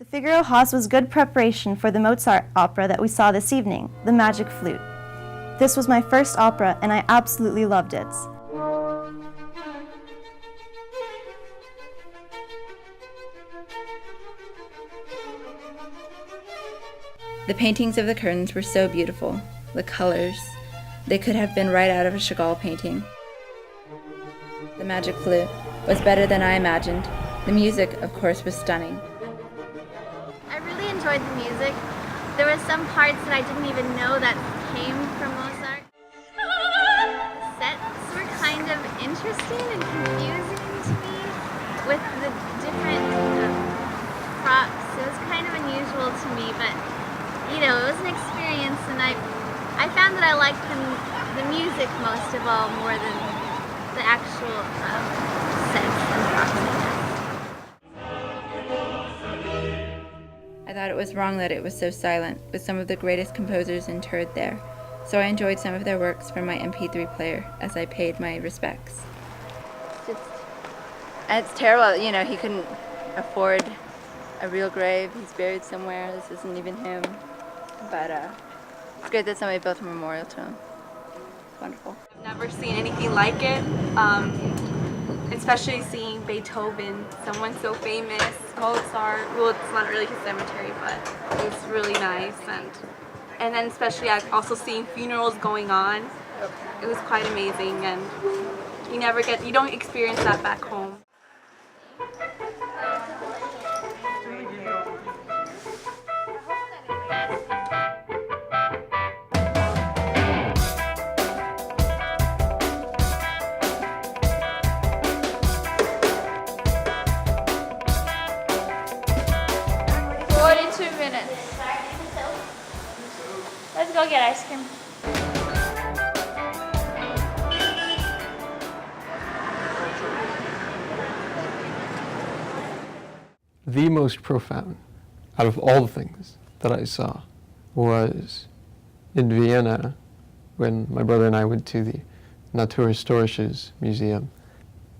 The Figaro Haus was good preparation for the Mozart opera that we saw this evening, The Magic Flute. This was my first opera and I absolutely loved it. The paintings of the curtains were so beautiful. The colors, they could have been right out of a Chagall painting. The Magic Flute was better than I imagined. The music, of course, was stunning. I really enjoyed the music. There were some parts that I didn't even know that came from Mozart. The sets were kind of interesting and confusing to me with the different props. It was kind of unusual to me, but you know, it was an experience, and I found that I liked the music most of all, more than the actual sets and props, I guess. I thought it was wrong that it was so silent, with some of the greatest composers interred there, so I enjoyed some of their works from my MP3 player as I paid my respects. And it's terrible, you know, he couldn't afford a real grave. He's buried somewhere. This isn't even him. But it's great that somebody built a memorial to him. It's wonderful. I've never seen anything like it, especially seeing Beethoven, someone so famous, Mozart. Well, it's not really his cemetery, but it's really nice. And then especially I've also seen funerals going on. It was quite amazing, and you don't experience that back home. Let's go get ice cream. The most profound out of all the things that I saw was in Vienna when my brother and I went to the Naturhistorisches Museum,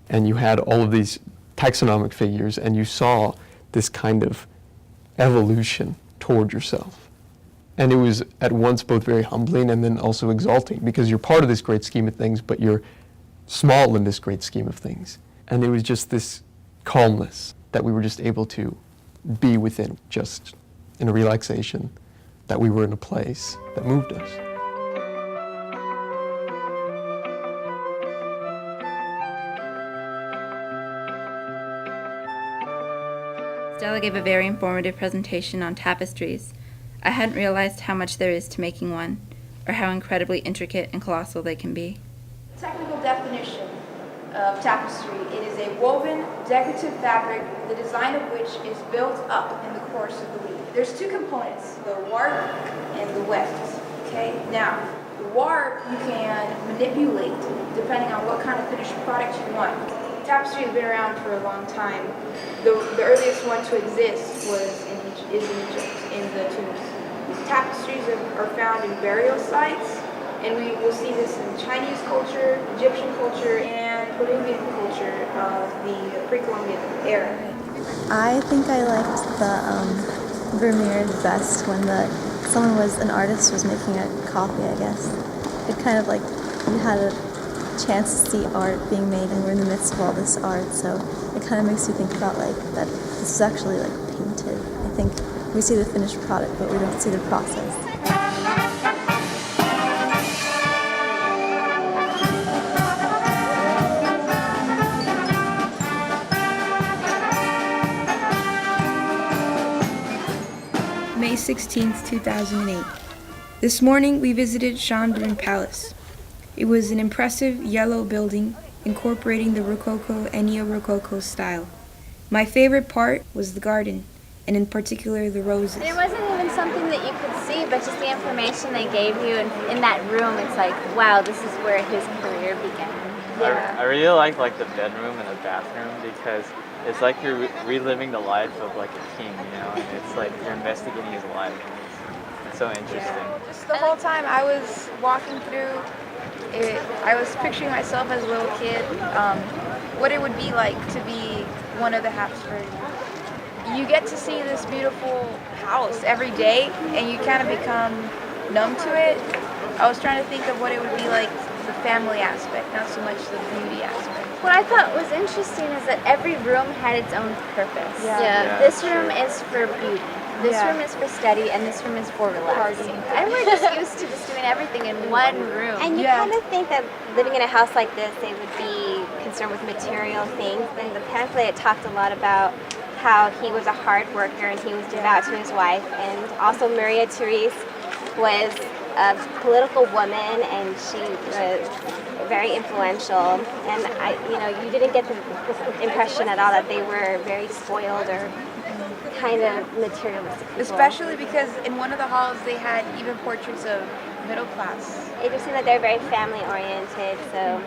and you had all of these taxonomic figures and you saw this kind of evolution toward yourself. And it was at once both very humbling and then also exalting, because you're part of this great scheme of things, but you're small in this great scheme of things. And it was just this calmness that we were just able to be within, just in a relaxation, that we were in a place that moved us. Stella gave a very informative presentation on tapestries. I hadn't realized how much there is to making one, or how incredibly intricate and colossal they can be. Technical definition of tapestry: it is a woven, decorative fabric, the design of which is built up in the course of the weave. There's two components, the warp and the weft. Okay? Now, the warp you can manipulate depending on what kind of finished product you want. Tapestry has been around for a long time. The earliest one to exist is in Egypt, in the tombs. Tapestries are found in burial sites, and we will see this in Chinese culture, Egyptian culture, and Peruvian culture of the pre-Columbian era. I think I liked the Vermeer the best when an artist was making a copy, I guess. It kind of like you had a chance to see art being made, and we're in the midst of all this art, so it kind of makes you think about like that this is actually like painted. I think we see the finished product, but we don't see the process. May 16th, 2008. This morning we visited Schönbrunn Palace. It was an impressive yellow building incorporating the Rococo and Neo-Rococo style. My favorite part was the garden, and in particular the roses. It wasn't even something that you could see, but just the information they gave you in that room, it's like, wow, this is where his career began. Yeah. I really like the bedroom and the bathroom, because it's like you're reliving the life of like a king, you know, and it's like you're investigating his life. It's so interesting. Yeah. Just the whole time I was walking through it, I was picturing myself as a little kid, what it would be like to be one of the Habsburg you get to see this beautiful house every day, and you kind of become numb to it. I was trying to think of what it would be like, the family aspect, not so much the beauty aspect. What I thought was interesting is that every room had its own purpose. Yeah. This room is for beauty. This Yeah. room is for study, and this room is for relaxing. And we're just used to just doing everything in one room. And you Yeah. kind of think that living in a house like this, they would be concerned with material things. In the pamphlet, it talked a lot about how he was a hard worker and he was devout to his wife. And also Maria Therese was a political woman, and she was very influential. And you didn't get the impression at all that they were very spoiled or kind of materialistic people. Especially because in one of the halls they had even portraits of middle class. It just seemed that they're very family oriented. So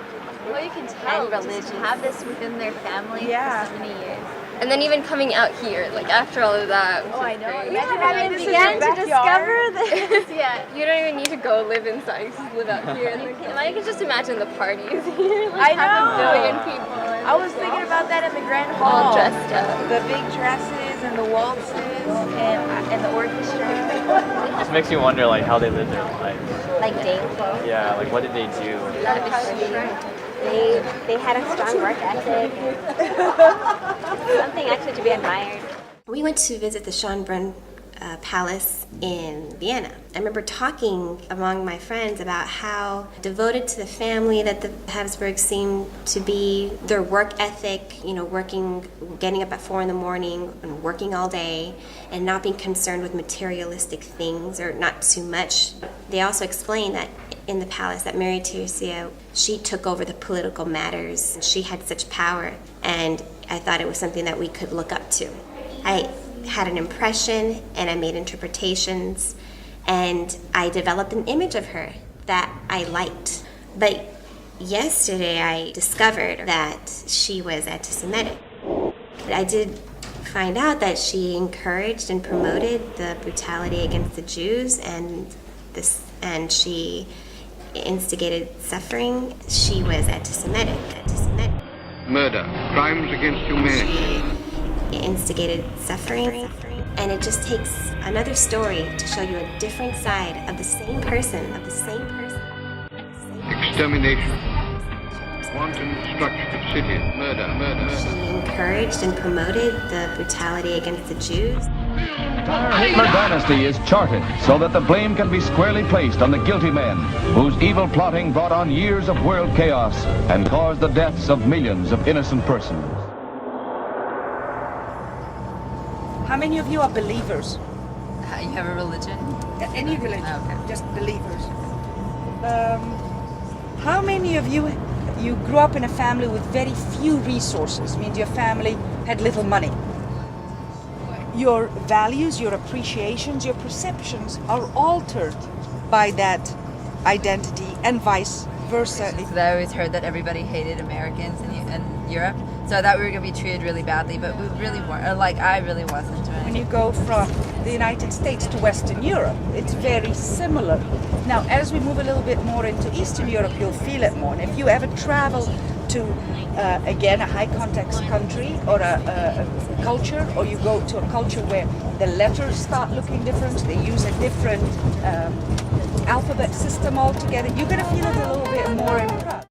Well, you can tell And just religious. to have this within their family Yeah. for so many years. And then even coming out here, like after all of that. Oh, I know. Great. Imagine I having this in began your to backyard. discover this. Yeah. You don't even need to go live inside. You just live out here. And I can just imagine the parties here. I Like half know. a billion people. And I was thinking about that in the grand hall. all dressed up. The big dresses and the waltzes and the orchestra. It just makes you wonder like how they live their life. like daily. Yeah, like what did they do? They had a strong work ethic. Something actually to be admired. We went to visit the Schönbrunn Palace in Vienna. I remember talking among my friends about how devoted to the family that the Habsburgs seemed to be, their work ethic, getting up at 4 in the morning and working all day and not being concerned with materialistic things or not too much. They also explained that in the palace that Mary Teresa, she took over the political matters. She had such power, and I thought it was something that we could look up to. I had an impression and I made interpretations and I developed an image of her that I liked. But yesterday I discovered that she was anti-Semitic. I did find out that she encouraged and promoted the brutality against the Jews and she instigated suffering. She was anti-Semitic. Murder, crimes against humanity. Instigated suffering, and it just takes another story to show you a different side of the same person, Extermination. Wanton destruction of cities. Murder. She encouraged and promoted the brutality against the Jews. The Hitler dynasty is charted so that the blame can be squarely placed on the guilty men whose evil plotting brought on years of world chaos and caused the deaths of millions of innocent persons. How many of you are believers? You have a religion? Any religion, Okay. just believers. How many of you grew up in a family with very few resources? Means your family had little money. Your values, your appreciations, your perceptions are altered by that identity and vice versa. Because I always heard that everybody hated Americans in Europe. So I thought we were going to be treated really badly, but we really weren't. Or like, I really wasn't. Right? When you go from the United States to Western Europe, it's very similar. Now, as we move a little bit more into Eastern Europe, you'll feel it more. And if you ever travel to, again, a high context country or a culture, or you go to a culture where the letters start looking different, they use a different alphabet system altogether, you're going to feel it a little bit more in Prague.